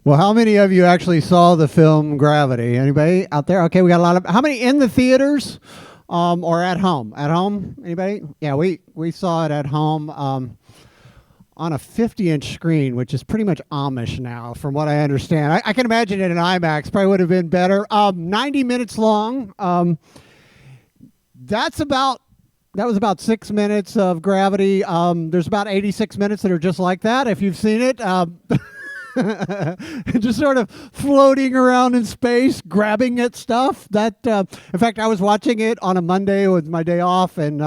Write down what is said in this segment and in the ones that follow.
Well, how many of you actually saw the film Gravity? Anybody out there? Okay, we got a lot of. How many in the theaters or at home? At home? Anybody? Yeah, we saw it at home on a 50-inch screen, which is pretty much Amish now, from what I understand. I can imagine it in IMAX. Probably would have been better. 90 minutes long. That was about 6 minutes of Gravity. There's about 86 minutes that are just like that, if you've seen it. Just sort of floating around in space, grabbing at stuff. In fact, I was watching it on a Monday with my day off, and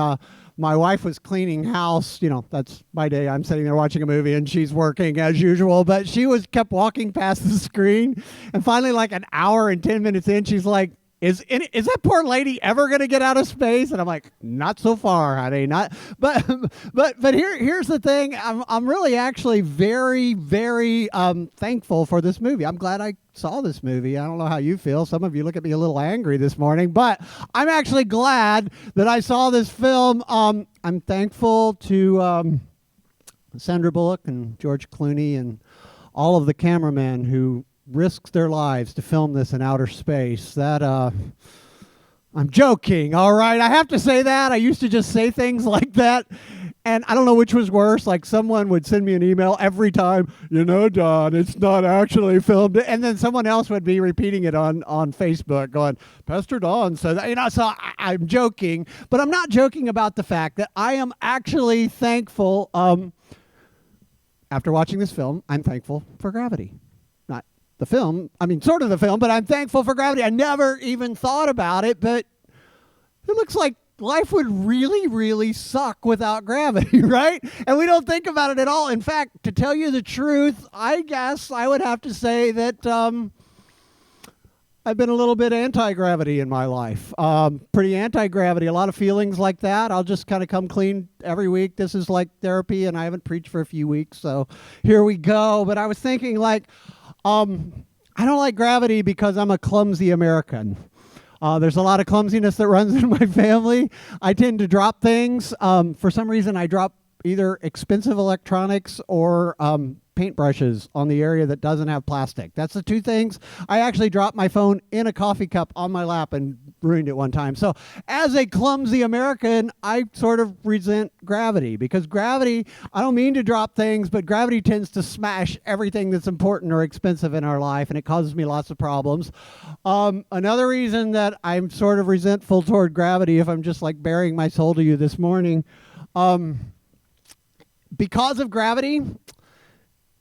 my wife was cleaning house. You know, that's my day. I'm sitting there watching a movie, and she's working as usual. But she kept walking past the screen, and finally, like an hour and 10 minutes in, she's like, Is that poor lady ever going to get out of space? And I'm like, not so far, honey. Not, but here's the thing. I'm really actually very, very thankful for this movie. I'm glad I saw this movie. I don't know how you feel. Some of you look at me a little angry this morning, but I'm actually glad that I saw this film. I'm thankful to Sandra Bullock and George Clooney and all of the cameramen who risked their lives to film this in outer space. I'm joking, all right? I have to say that. I used to just say things like that, and I don't know which was worse. Like, someone would send me an email every time, Don, it's not actually filmed. And then someone else would be repeating it on Facebook going, Pastor Don said that. So I'm joking, but I'm not joking about the fact that I am actually thankful. After watching this film, I'm thankful for Gravity. The film, sort of the film, but I'm thankful for Gravity. I never even thought about it, but it looks like life would really, really suck without gravity, right? And we don't think about it at all. In fact, to tell you the truth, I guess I would have to say that I've been a little bit anti-gravity in my life. Pretty anti-gravity, a lot of feelings like that. I'll just kind of come clean every week. This is like therapy, and I haven't preached for a few weeks, so here we go. But I was thinking, I don't like gravity because I'm a clumsy American. There's a lot of clumsiness that runs in my family. I tend to drop things. For some reason, I drop either expensive electronics or paintbrushes on the area that doesn't have plastic. That's the two things. I actually dropped my phone in a coffee cup on my lap and ruined it one time. So as a clumsy American, I sort of resent gravity, because gravity, I don't mean to drop things, but gravity tends to smash everything that's important or expensive in our life, and it causes me lots of problems. Another reason that I'm sort of resentful toward gravity, if I'm just like bearing my soul to you this morning, because of gravity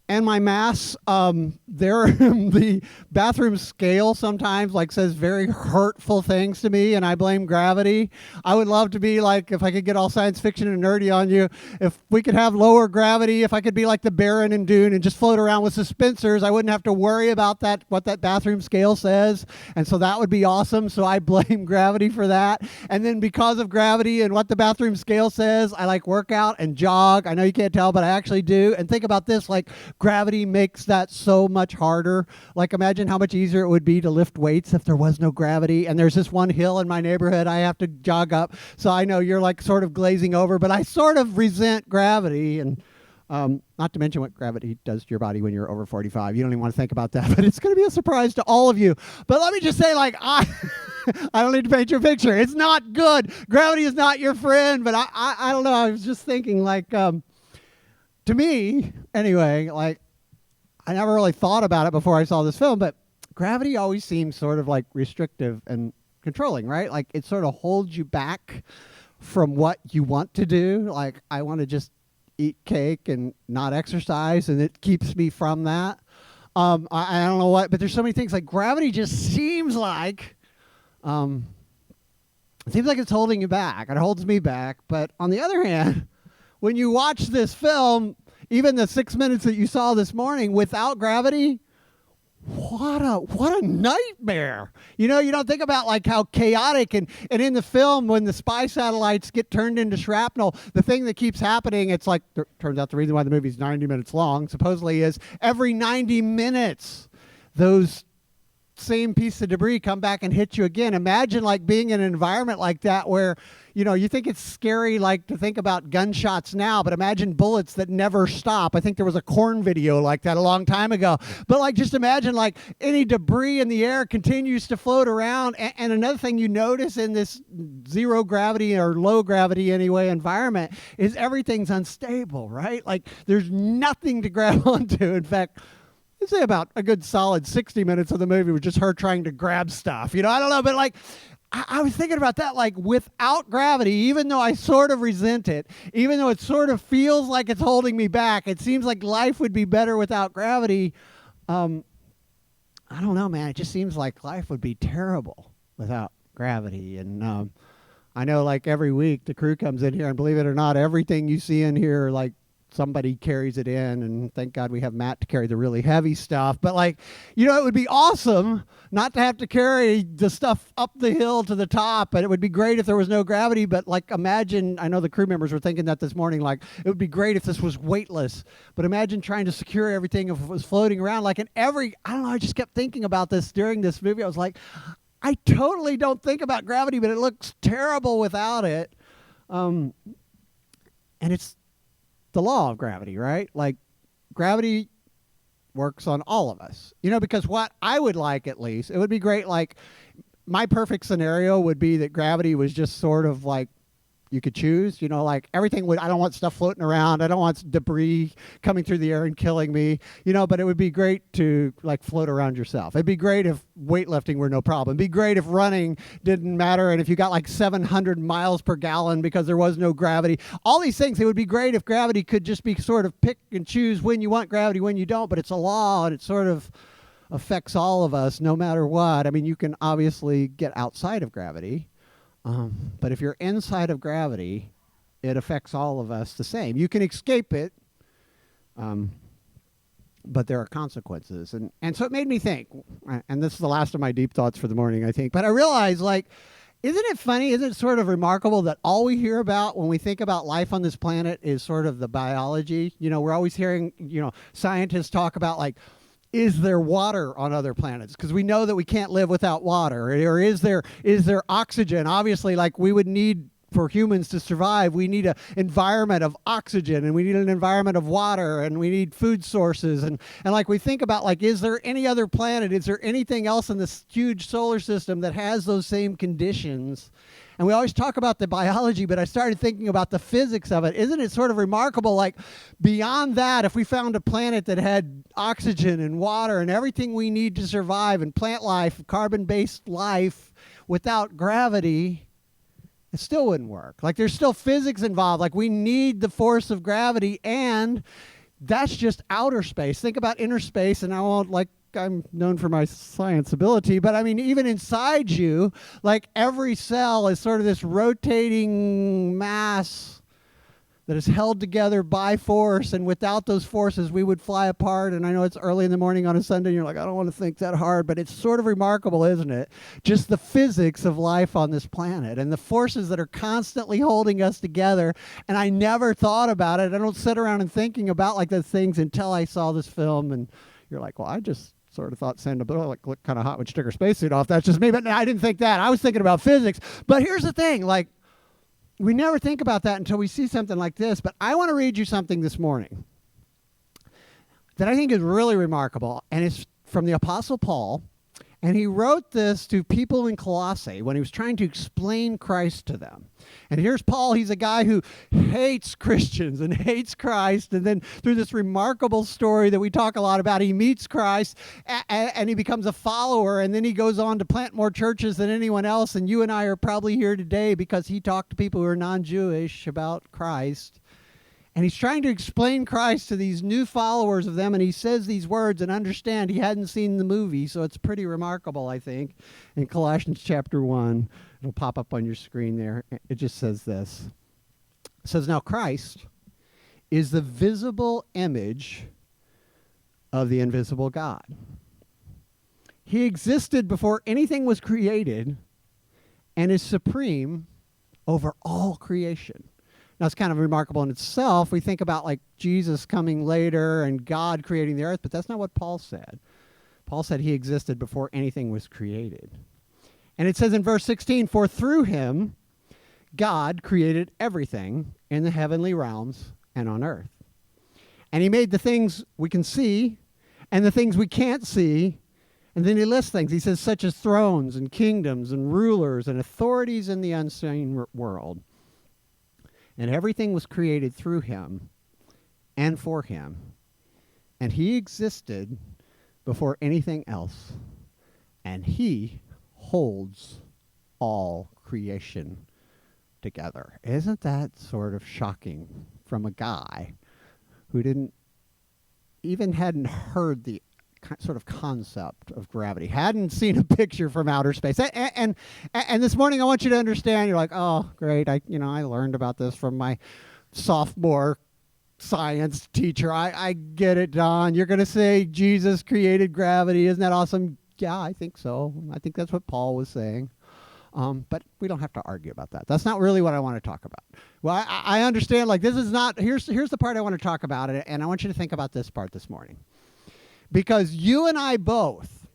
and my mass, the bathroom scale sometimes says very hurtful things to me, and I blame gravity. I would love to be like, if I could get all science fiction and nerdy on you, if we could have lower gravity, if I could be like the Baron in Dune and just float around with suspensors, I wouldn't have to worry about what that bathroom scale says, and so that would be awesome. So I blame gravity for that. And then because of gravity and what the bathroom scale says, I work out and jog. I know you can't tell, but I actually do. And think about this, gravity makes that so much harder. Imagine how much easier it would be to lift weights if there was no gravity. And there's this one hill in my neighborhood I have to jog up. So I know you're sort of glazing over, but I sort of resent gravity. And not to mention what gravity does to your body when you're over 45. You don't even want to think about that, but it's going to be a surprise to all of you. But let me just say, I don't need to paint your picture. It's not good. Gravity is not your friend. But I don't know. I was just thinking, to me, anyway, I never really thought about it before I saw this film, but gravity always seems sort of restrictive and controlling, right? It sort of holds you back from what you want to do. I want to just eat cake and not exercise, and it keeps me from that. I don't know what, but there's so many things. Gravity just seems it's holding you back. It holds me back. But on the other hand, when you watch this film, even the 6 minutes that you saw this morning without gravity, what a nightmare. You don't think about how chaotic and in the film, when the spy satellites get turned into shrapnel, the thing that keeps happening, it's turns out the reason why the movie's 90 minutes long supposedly is every 90 minutes those same piece of debris come back and hit you again. Imagine like being in an environment like that where, you think it's scary like to think about gunshots now, but imagine bullets that never stop. I think there was a Korn video like that a long time ago. But like just imagine like any debris in the air continues to float around. And another thing you notice in this zero gravity or low gravity anyway environment is everything's unstable, right? Like there's nothing to grab onto. In fact, I'd say about a good solid 60 minutes of the movie was just her trying to grab stuff. I don't know, but like I was thinking about that, like without gravity, even though I sort of resent it, even though it sort of feels like it's holding me back, it seems like life would be better without gravity. I don't know, man. It just seems like life would be terrible without gravity. And I know like every week the crew comes in here, and believe it or not, everything you see in here, like somebody carries it in, and thank God we have Matt to carry the really heavy stuff. But like, it would be awesome not to have to carry the stuff up the hill to the top, and it would be great if there was no gravity. But like, imagine, I know the crew members were thinking that this morning, like it would be great if this was weightless, but imagine trying to secure everything if it was floating around. Like I don't know, I just kept thinking about this during this movie. I was like, I totally don't think about gravity, but it looks terrible without it. And it's the law of gravity, right? Like gravity works on all of us, because what I would like, at least, it would be great. Like my perfect scenario would be that gravity was just sort of like you could choose, like everything would, I don't want stuff floating around. I don't want debris coming through the air and killing me, but it would be great to like float around yourself. It'd be great if weightlifting were no problem. It'd be great if running didn't matter. And if you got like 700 miles per gallon because there was no gravity, all these things, it would be great if gravity could just be sort of pick and choose when you want gravity, when you don't, but it's a law and it sort of affects all of us no matter what. I mean, you can obviously get outside of gravity. But if you're inside of gravity, it affects all of us the same. You can escape it, but there are consequences. And so it made me think, and this is the last of my deep thoughts for the morning, I think, but I realized, like, isn't it funny, isn't it sort of remarkable that all we hear about when we think about life on this planet is sort of the biology? We're always hearing, scientists talk about, like, is there water on other planets? Because we know that we can't live without water. Or is there oxygen? Obviously, like we would need, for humans to survive, we need an environment of oxygen, and we need an environment of water, and we need food sources. And like we think about, like, is there any other planet? Is there anything else in this huge solar system that has those same conditions? And we always talk about the biology, but I started thinking about the physics of it. Isn't it sort of remarkable, like, beyond that, if we found a planet that had oxygen and water and everything we need to survive, and plant life, carbon-based life, without gravity, it still wouldn't work. Like, there's still physics involved. Like, we need the force of gravity, and that's just outer space. Think about inner space, and I won't, like, I'm known for my science ability, but I mean, even inside you, like every cell is sort of this rotating mass that is held together by force, and without those forces, we would fly apart. And I know it's early in the morning on a Sunday, and you're like, I don't want to think that hard, but it's sort of remarkable, isn't it? Just the physics of life on this planet and the forces that are constantly holding us together. And I never thought about it. I don't sit around and thinking about like those things until I saw this film, and you're like, well, I just sort of thought Sandra Bullock looked kind of hot when she took her spacesuit off. That's just me, but I didn't think that. I was thinking about physics. But here's the thing, like, we never think about that until we see something like this. But I want to read you something this morning that I think is really remarkable, and it's from the Apostle Paul. And he wrote this to people in Colossae when he was trying to explain Christ to them. And here's Paul. He's a guy who hates Christians and hates Christ. And then through this remarkable story that we talk a lot about, he meets Christ and he becomes a follower. And then he goes on to plant more churches than anyone else. And you and I are probably here today because he talked to people who are non-Jewish about Christ. And he's trying to explain Christ to these new followers of them, and he says these words, and understand he hadn't seen the movie, so it's pretty remarkable, I think. In Colossians Chapter 1, it'll pop up on your screen there. It just says this. It says, now Christ is the visible image of the invisible God. He existed before anything was created and is supreme over all creation. Now, it's kind of remarkable in itself. We think about like Jesus coming later and God creating the earth, but that's not what Paul said. Paul said he existed before anything was created. And it says in verse 16, for through him, God created everything in the heavenly realms and on earth. And he made the things we can see and the things we can't see. And then he lists things. He says, such as thrones and kingdoms and rulers and authorities in the unseen world. And everything was created through him and for him. And he existed before anything else. And he holds all creation together. Isn't that sort of shocking from a guy who hadn't heard the sort of concept of gravity, hadn't seen a picture from outer space. And this morning I want you to understand, you're like, oh, great, I learned about this from my sophomore science teacher. I get it, Don. You're going to say Jesus created gravity. Isn't that awesome? Yeah, I think so. I think that's what Paul was saying. But we don't have to argue about that. That's not really what I want to talk about. Well, I understand, like, this is not, here's the part I want to talk about, and I want you to think about this part this morning. Because you and I both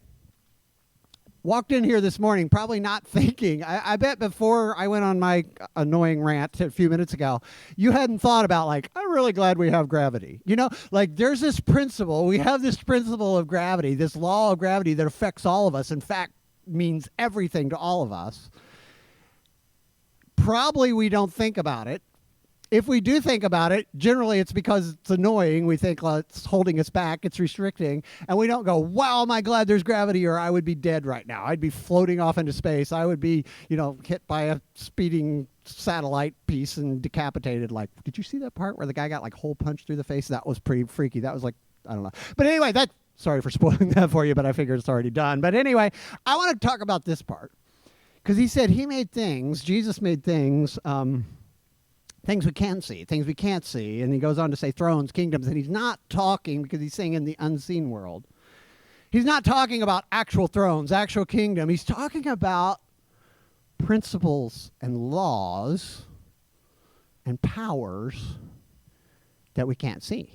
walked in here this morning probably not thinking, I bet before I went on my annoying rant a few minutes ago, you hadn't thought about, like, I'm really glad we have gravity. Like, there's this principle, we have this principle of gravity, this law of gravity that affects all of us. In fact, means everything to all of us. Probably we don't think about it. If we do think about it, generally it's because it's annoying. We think, well, it's holding us back, it's restricting, and we don't go, wow, am I glad there's gravity, or I would be dead right now. I'd be floating off into space. I would be, hit by a speeding satellite piece and decapitated. Like, did you see that part where the guy got like hole punched through the face? That was pretty freaky. That was like, I don't know. But anyway, sorry for spoiling that for you, but I figured it's already done. But anyway, I want to talk about this part, because he said he made things, Jesus made things, things we can see, things we can't see. And he goes on to say thrones, kingdoms, and he's not talking, because he's saying in the unseen world, he's not talking about actual thrones, actual kingdom. He's talking about principles and laws and powers that we can't see.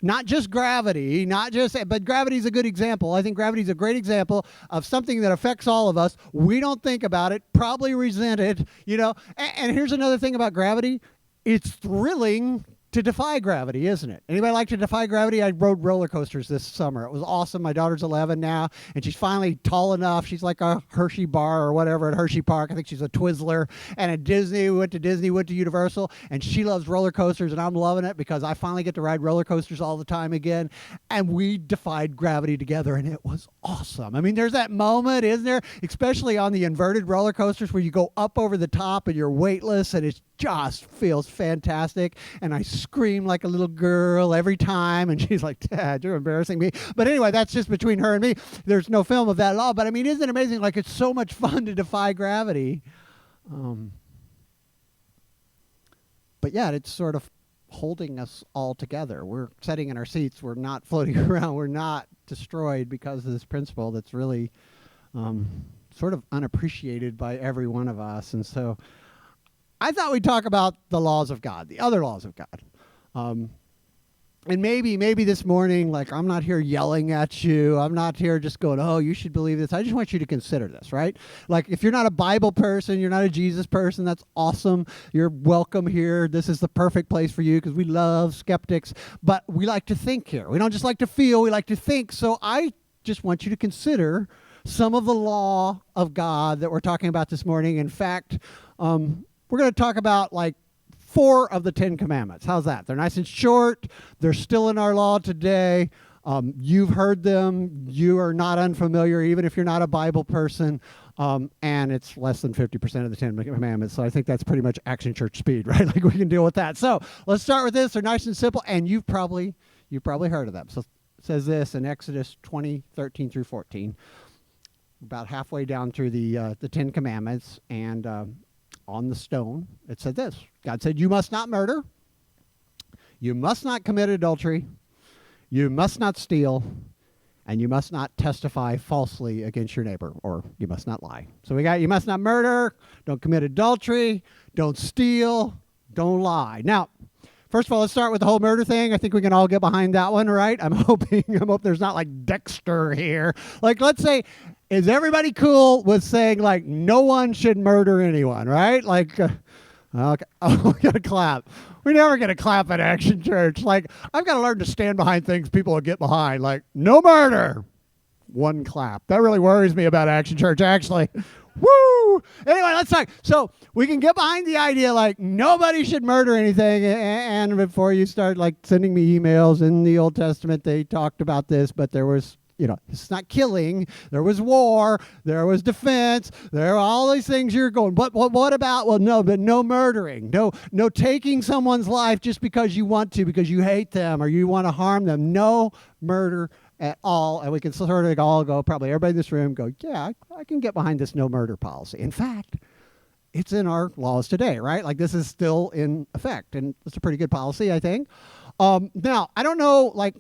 Not just gravity, but gravity is a good example. I think gravity is a great example of something that affects all of us. We don't think about it, probably resent it, And here's another thing about gravity. It's thrilling to defy gravity, isn't it? Anybody like to defy gravity? I rode roller coasters this summer. It was awesome. My daughter's 11 now, and she's finally tall enough. She's like a Hershey bar or whatever at Hershey Park. I think she's a Twizzler. And at Disney, we went to Universal, and she loves roller coasters, and I'm loving it because I finally get to ride roller coasters all the time again. And we defied gravity together, and it was awesome. I mean, there's that moment, isn't there? Especially on the inverted roller coasters where you go up over the top and you're weightless, and it just feels fantastic. And I scream like a little girl every time, and she's like, Dad, you're embarrassing me. But anyway, that's just between her and me. There's no film of that at all. But I mean, isn't it amazing? Like, it's so much fun to defy gravity. But yeah, it's sort of holding us all together. We're sitting in our seats. We're not floating around. We're not destroyed because of this principle that's really sort of unappreciated by every one of us. And so I thought we'd talk about the laws of God, the other laws of God. And maybe this morning, like, I'm not here yelling at you. I'm not here just going, oh, you should believe this. I just want you to consider this, right? Like, if you're not a Bible person, you're not a Jesus person, that's awesome. You're welcome here. This is the perfect place for you because we love skeptics. But we like to think here. We don't just like to feel, we like to think. So I just want you to consider some of the law of God that we're talking about this morning. In fact, we're going to talk about, like, 4 of the 10 commandments. How's that? They're nice and short. They're still in our law today. You've heard them. You are not unfamiliar, even if you're not a Bible person. And it's less than 50% of the 10 commandments. So I think that's pretty much Action Church speed, right? Like, we can deal with that. So let's start with this. They're nice and simple, and you've probably heard of them. So it says this in Exodus 20:13 through 14, about halfway down through the 10 commandments, and on the stone, it said this. God said, you must not murder. You must not commit adultery. You must not steal. And you must not testify falsely against your neighbor, or you must not lie. So we got, you must not murder, don't commit adultery, don't steal, don't lie. Now, First of all, let's start with the whole murder thing. I think we can all get behind that one, right? I hope there's not like Dexter here. Like, let's say, is everybody cool with saying like no one should murder anyone, right? Like, okay, oh, we gotta clap. We never get a clap at Action Church. Like, I've got to learn to stand behind things people will get behind. Like, no murder. One clap. That really worries me about Action Church, actually. Woo! Anyway, let's talk. So we can get behind the idea like nobody should murder anything. And before you start like sending me emails, in the Old Testament they talked about this, but there was, it's not killing. There was war. There was defense. There are all these things you're going. But what about? Well, no, but no murdering. No taking someone's life just because you want to, because you hate them or you want to harm them. No murder at all. And we can sort of all go, probably everybody in this room go, yeah, I can get behind this no murder policy. In fact, it's in our laws today, right? Like, this is still in effect, and it's a pretty good policy, I think. Now, I don't know, like,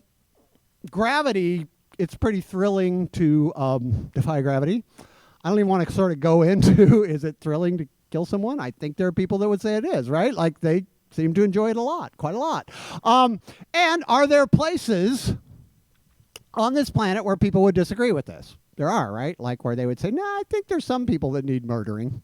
gravity, it's pretty thrilling to defy gravity. I don't even want to sort of go into, is it thrilling to kill someone? I think there are people that would say it is, right? Like, they seem to enjoy it a lot, quite a lot. And are there places on this planet where people would disagree with this? There are, right? Like, where they would say, no, I think there's some people that need murdering.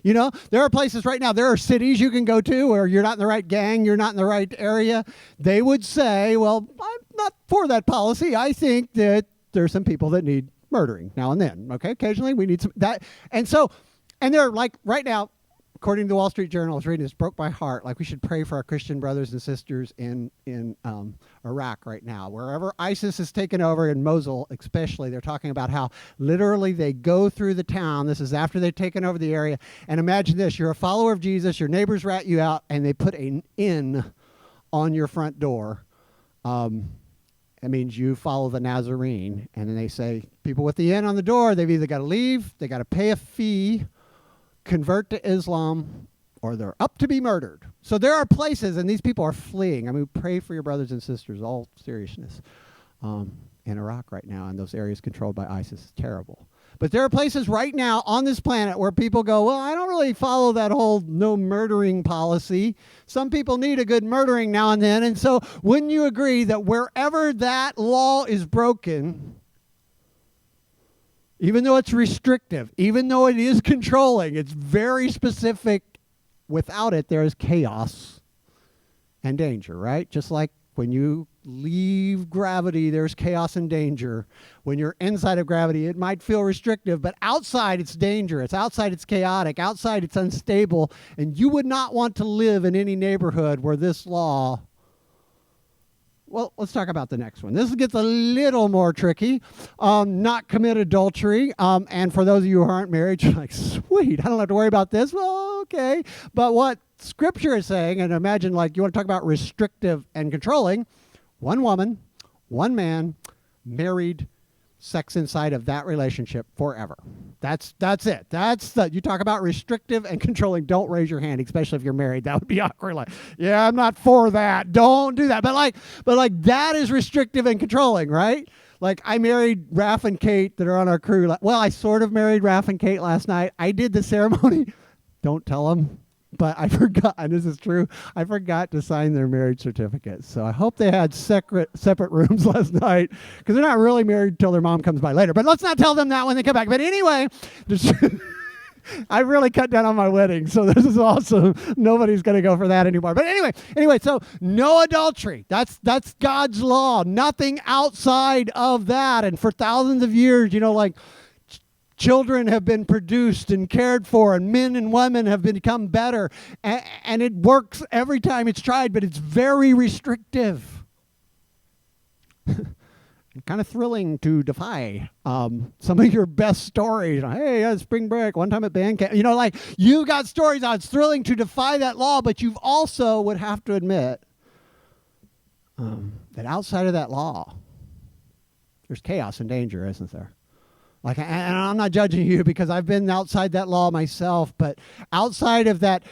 There are places right now, there are cities you can go to where you're not in the right gang, you're not in the right area. They would say, well, I'm not for that policy. I think that there's some people that need murdering now and then. Okay, occasionally we need some that. And they're like, right now, according to the Wall Street Journal, I was reading this, broke my heart. Like, we should pray for our Christian brothers and sisters in Iraq right now. Wherever ISIS is taken over, in Mosul especially, they're talking about how literally they go through the town. This is after they've taken over the area. And imagine this. You're a follower of Jesus. Your neighbors rat you out, and they put an inn on your front door. It means you follow the Nazarene. And then they say, people with the inn on the door, they've either got to leave, they got to pay a fee, convert to Islam, or they're up to be murdered. So there are places, and these people are fleeing. I mean, pray for your brothers and sisters, all seriousness, in Iraq right now, and those areas controlled by ISIS. It's terrible. But there are places right now on this planet where people go, well, I don't really follow that whole no murdering policy. Some people need a good murdering now and then. And so wouldn't you agree that wherever that law is broken, even though it's restrictive, even though it is controlling, it's very specific. Without it, there is chaos and danger, right? Just like when you leave gravity, there's chaos and danger. When you're inside of gravity, it might feel restrictive, but outside it's dangerous. Outside it's chaotic. Outside it's unstable. And you would not want to live in any neighborhood where this law... Well, let's talk about the next one. This gets a little more tricky. Not commit adultery. And for those of you who aren't married, you're like, sweet, I don't have to worry about this. Well, okay. But what Scripture is saying, and imagine, like, you want to talk about restrictive and controlling, one woman, one man, married, sex inside of that relationship forever. That's it. You talk about restrictive and controlling. Don't raise your hand, especially if you're married. That would be awkward. Like, yeah, I'm not for that. Don't do that. But like that is restrictive and controlling, right? Like, I married Raph and Kate that are on our crew. Well, I sort of married Raph and Kate last night. I did the ceremony. Don't tell them. But I forgot, and this is true, I forgot to sign their marriage certificates. So I hope they had separate rooms last night, because they're not really married until their mom comes by later. But let's not tell them that when they come back. But anyway, I really cut down on my wedding, so this is awesome. Nobody's going to go for that anymore. But anyway, so no adultery. That's God's law. Nothing outside of that. And for thousands of years, like, children have been produced and cared for, and men and women have become better. And it works every time it's tried, but it's very restrictive. Kind of thrilling to defy some of your best stories. Hey, spring break, one time at band camp. Like, you got stories on. It's thrilling to defy that law, but you've also would have to admit that outside of that law, there's chaos and danger, isn't there? Like, and I'm not judging you, because I've been outside that law myself, but outside of that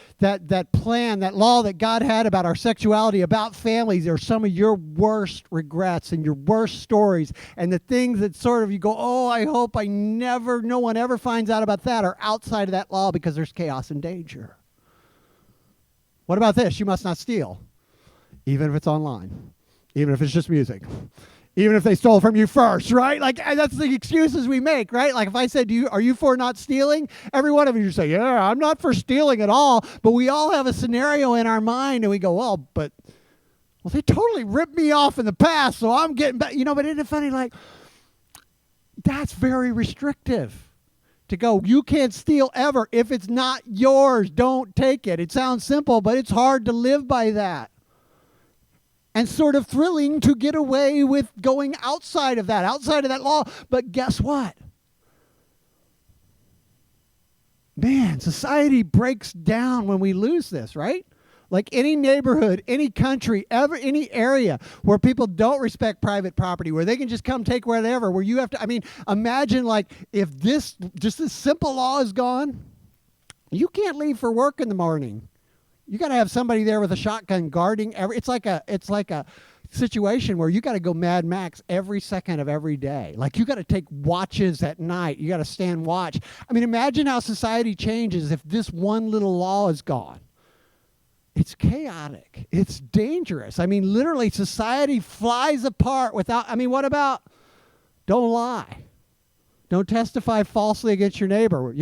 plan, that law that God had about our sexuality, about families, are some of your worst regrets and your worst stories, and the things that sort of you go, oh, I hope no one ever finds out about that, are outside of that law, because there's chaos and danger. What about this? You must not steal. even if it's online, even if it's just music, even if they stole from you first, right? Like, that's the excuses we make, right? Like, if I said, are you for not stealing? Every one of you would say, yeah, I'm not for stealing at all. But we all have a scenario in our mind, and we go, well, they totally ripped me off in the past, so I'm getting back. But isn't it funny? Like, that's very restrictive. To go, you can't steal ever. If it's not yours, don't take it. It sounds simple, but it's hard to live by that. And sort of thrilling to get away with going outside of that law. But guess what? Man, society breaks down when we lose this, right? Like any neighborhood, any country, any area where people don't respect private property, where they can just come take whatever, where you have to, imagine like if just this simple law is gone, you can't leave for work in the morning. You got to have somebody there with a shotgun guarding it's like a situation where you got to go Mad Max every second of every day. Like you got to take watches at night. You got to stand watch. Imagine how society changes if this one little law is gone. It's chaotic. It's dangerous. Literally, society flies apart without, what about don't lie? Don't testify falsely against your neighbor.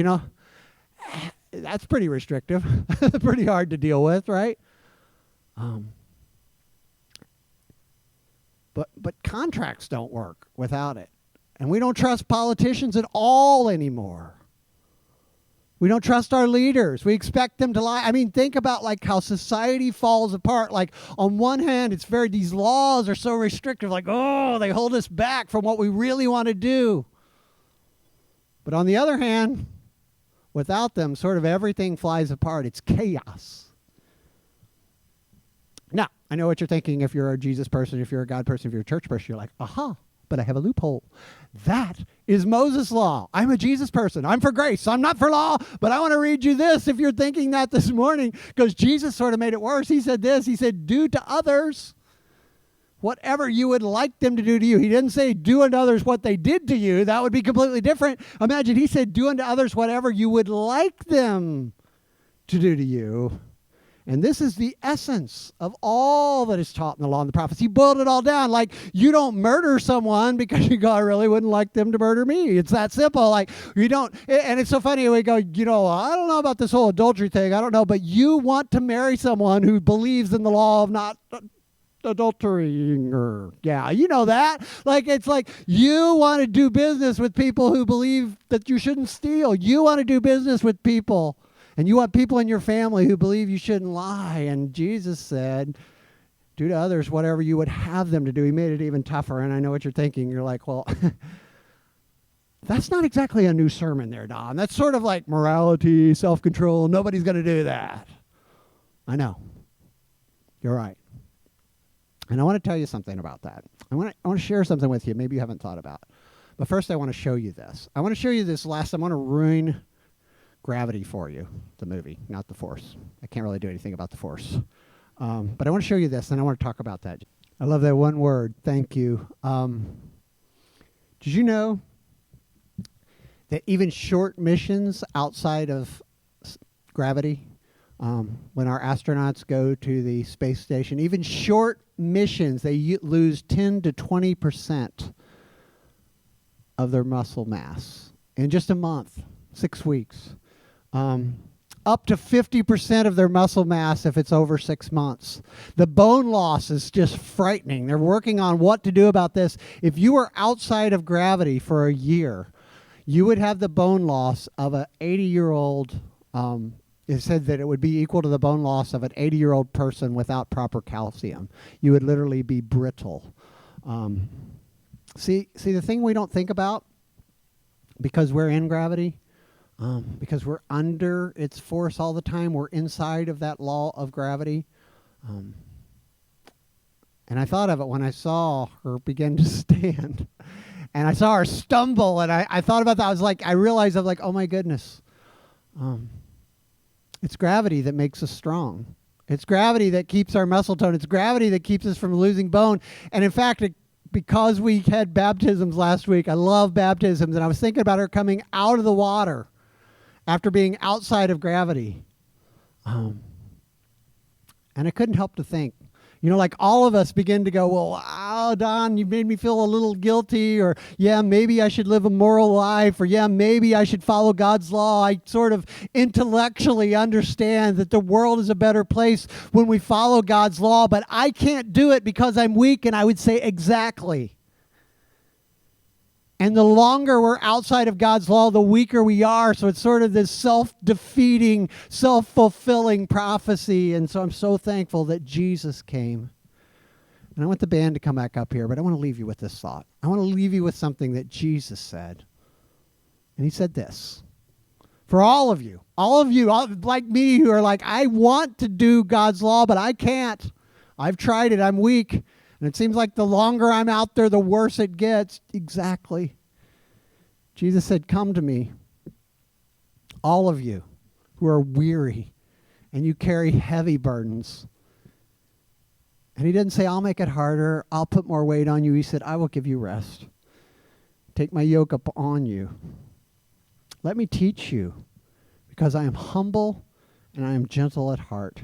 That's pretty restrictive. Pretty hard to deal with, right? But contracts don't work without it. And we don't trust politicians at all anymore. We don't trust our leaders. We expect them to lie. Think about like how society falls apart. Like on one hand, these laws are so restrictive. Like, they hold us back from what we really want to do. But on the other hand, without them, sort of everything flies apart. It's chaos. Now, I know what you're thinking. If you're a Jesus person, if you're a God person, if you're a church person, you're like, aha. But I have a loophole. That is Moses' law. I'm a Jesus person. I'm for grace. I'm not for law. But I want to read you this if you're thinking that this morning, because Jesus sort of made it worse. He said this. He said, do to others whatever you would like them to do to you. He didn't say do unto others what they did to you. That would be completely different. Imagine he said do unto others whatever you would like them to do to you. And this is the essence of all that is taught in the law and the prophets. He boiled it all down. Like, you don't murder someone because you go, I really wouldn't like them to murder me. It's that simple. Like, you don't, and it's so funny. We go, I don't know about this whole adultery thing. I don't know. But you want to marry someone who believes in the law of not adultering her. Yeah, you know that. Like, it's like you want to do business with people who believe that you shouldn't steal. You want to do business with people. And you want people in your family who believe you shouldn't lie. And Jesus said, do to others whatever you would have them to do. He made it even tougher. And I know what you're thinking. You're like, well, that's not exactly a new sermon there, Don. That's sort of like morality, self-control. Nobody's going to do that. I know. You're right. And I want to tell you something about that. I want to share something with you maybe you haven't thought about. But first I want to show you this. I want to show you this last. I want to ruin Gravity for you, the movie, not The Force. I can't really do anything about The Force. But I want to show you this, and I want to talk about that. I love that one word, thank you. Did you know that even short missions outside of gravity, when our astronauts go to the space station, even short missions, they lose 10 to 20% of their muscle mass in just a month, 6 weeks. Up to 50% of their muscle mass if it's over 6 months. The bone loss is just frightening. They're working on what to do about this. If you were outside of gravity for a year, you would have the bone loss of an 80-year-old. It said that it would be equal to the bone loss of an 80-year-old person without proper calcium. You would literally be brittle. See, the thing we don't think about, because we're in gravity, because we're under its force all the time. We're inside of that law of gravity. And I thought of it when I saw her begin to stand. And I saw her stumble, and I thought about that. I realized, oh my goodness. It's gravity that makes us strong. It's gravity that keeps our muscle tone. It's gravity that keeps us from losing bone. And in fact, because we had baptisms last week, I love baptisms, and I was thinking about her coming out of the water after being outside of gravity. And I couldn't help to think, Like all of us begin to go, well, oh, Don, you made me feel a little guilty, or yeah, maybe I should live a moral life, or yeah, maybe I should follow God's law. I sort of intellectually understand that the world is a better place when we follow God's law, but I can't do it because I'm weak. And I would say exactly. And the longer we're outside of God's law, the weaker we are. So it's sort of this self-defeating, self-fulfilling prophecy. And so I'm so thankful that Jesus came. And I want the band to come back up here, but I want to leave you with this thought. I want to leave you with something that Jesus said. And he said this. For all of you like me who are like, I want to do God's law, but I can't. I've tried it. I'm weak. And it seems like the longer I'm out there, the worse it gets. Exactly. Jesus said, come to me, all of you who are weary and you carry heavy burdens. And he didn't say, I'll make it harder. I'll put more weight on you. He said, I will give you rest. Take my yoke up on you. Let me teach you, because I am humble and I am gentle at heart,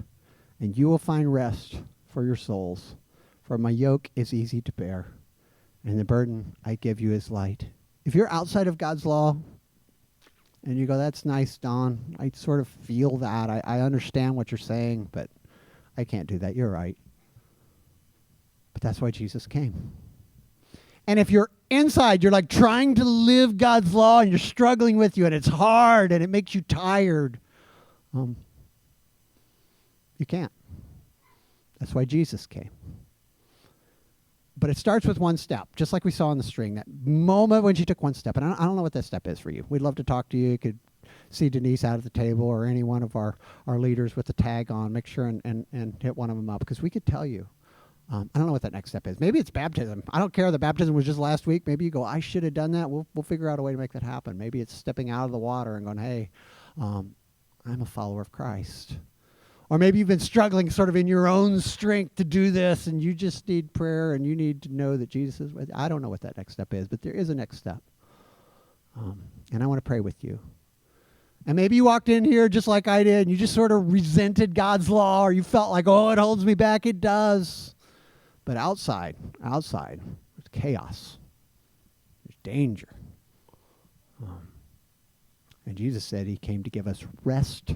and you will find rest for your souls. For my yoke is easy to bear, and the burden I give you is light. If you're outside of God's law, and you go, that's nice, Don, I sort of feel that. I understand what you're saying, but I can't do that. You're right. But that's why Jesus came. And if you're inside, you're like trying to live God's law, and you're struggling with you, and it's hard, and it makes you tired, you can't. That's why Jesus came. But it starts with one step, just like we saw on the string, that moment when she took one step. And I don't know what that step is for you. We'd love to talk to you. You could see Denise out at the table, or any one of our leaders with the tag on. Make sure and hit one of them up, because we could tell you. I don't know what that next step is. Maybe it's baptism. I don't care. The baptism was just last week. Maybe you go, I should have done that. We'll figure out a way to make that happen. Maybe it's stepping out of the water and going, hey, I'm a follower of Christ. Or maybe you've been struggling sort of in your own strength to do this, and you just need prayer, and you need to know that Jesus is with you. I don't know what that next step is, but there is a next step. And I want to pray with you. And maybe you walked in here just like I did, and you just sort of resented God's law, or you felt like, oh, it holds me back. It does. But outside, there's chaos. There's danger. And Jesus said he came to give us rest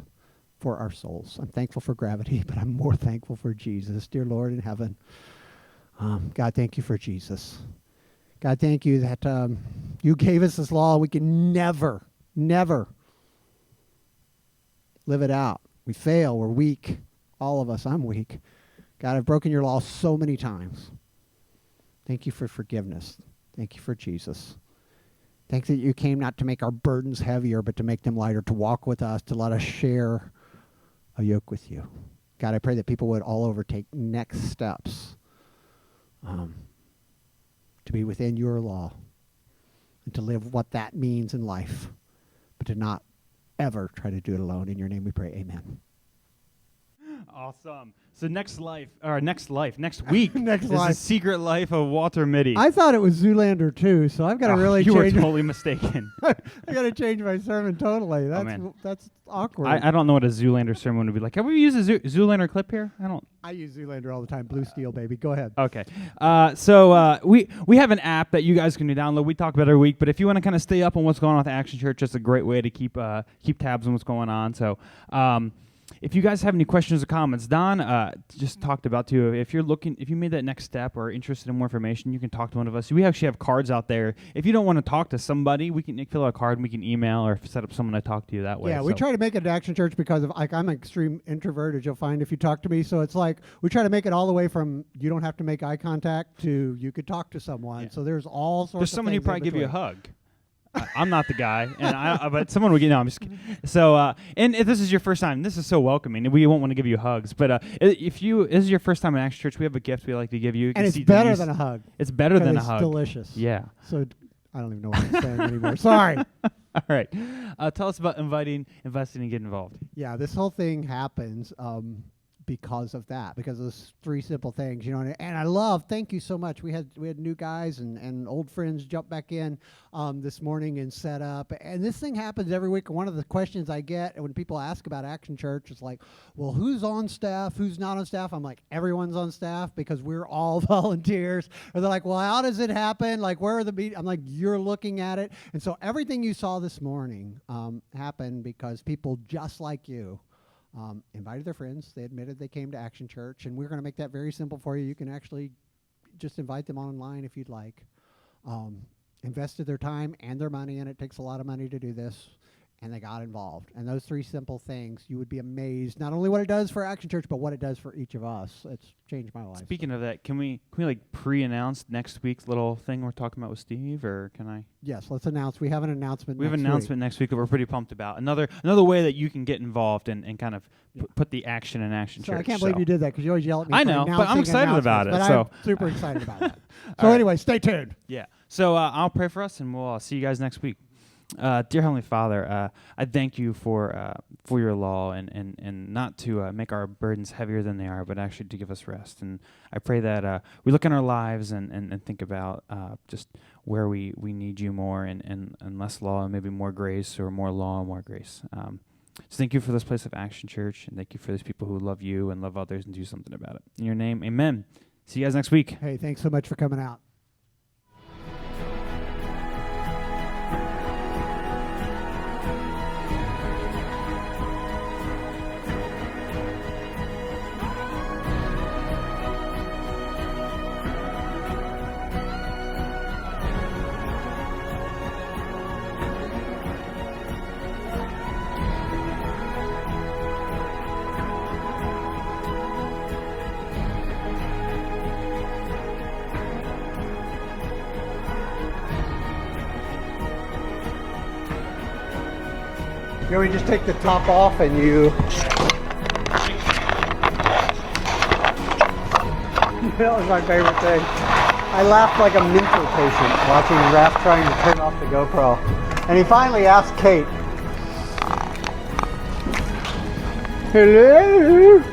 for our souls. I'm thankful for gravity, but I'm more thankful for Jesus. Dear Lord in heaven, God, thank you for Jesus. God, thank you that you gave us this law. We can never live it out. We fail. We're weak. All of us. I'm weak. God, I've broken your law so many times. Thank you for forgiveness. Thank you for Jesus. Thank you that you came not to make our burdens heavier, but to make them lighter, to walk with us, to let us share a yoke with you. God, I pray that people would all over take next steps to be within your law and to live what that means in life, but to not ever try to do it alone. In your name we pray, amen. Awesome. So next week next is life. The Secret Life of Walter Mitty. I thought it was Zoolander too, so I've got to really you change. were totally mistaken. I got to change my sermon totally. That's awkward. I don't know what a Zoolander sermon would be like. Have we used a Zoolander clip here? I use Zoolander all the time. Blue Steel, baby. Go ahead. Okay. So we have an app that you guys can download. We talk about it every week, but if you want to kind of stay up on what's going on with Action Church, it's a great way to keep tabs on what's going on. So if you guys have any questions or comments, Don just talked about too. If you made that next step or interested in more information, you can talk to one of us. We actually have cards out there. If you don't want to talk to somebody, we can fill out a card and we can email or set up someone to talk to you that way. Yeah, we try to make it an Action Church because of I'm an extreme introvert, as you'll find if you talk to me. So it's like we try to make it all the way from you don't have to make eye contact to you could talk to someone. Yeah. So there's all sorts. There's of someone who things probably give you a hug. I'm not the guy, but someone would get. No, I'm just kidding. So, and if this is your first time, this is so welcoming. We won't want to give you hugs, but if this is your first time in Action Church, we have a gift we like to give you. And it's better than a hug. It's better than a hug. It's delicious. Yeah. So I don't even know what I'm saying anymore. Sorry. All right. Tell us about investing, and getting involved. Yeah, this whole thing happens because of that, because of those three simple things, And thank you so much. We had new guys and old friends jump back in this morning and set up. And this thing happens every week. One of the questions I get when people ask about Action Church is like, well, who's on staff? Who's not on staff? I'm like, everyone's on staff because we're all volunteers. Or they're like, well, how does it happen? Like, where are the meetings? I'm like, you're looking at it. And so everything you saw this morning happened because people just like you invited their friends. They admitted they came to Action Church, and we're going to make that very simple for you. You can actually just invite them online if you'd like. Invested their time and their money, and it takes a lot of money to do this, and they got involved. And those three simple things, you would be amazed not only what it does for Action Church, but what it does for each of us. It's changed my life. Speaking of that, can we like pre-announce next week's little thing we're talking about with Steve, or can I? Yes, let's announce. We have an announcement. We have an announcement next week that we're pretty pumped about. Another way that you can get involved and kind of put the action in Action Church. I can't believe you did that because you always yell at me. I know, but I'm excited about it. But I'm super excited about that. So anyway, stay tuned. Yeah. So I'll pray for us, and we'll see you guys next week. Dear Heavenly Father, I thank you for your law and not to make our burdens heavier than they are, but actually to give us rest. And I pray that we look in our lives and think about just where we need you more and less law and maybe more grace, or more law and more grace. So thank you for this place of Action Church, and thank you for these people who love you and love others and do something about it. In your name, amen. See you guys next week. Hey, thanks so much for coming out. We just take the top off and you... That was my favorite thing. I laughed like a mental patient watching Raph trying to turn off the GoPro. And he finally asked Kate, "Hello?"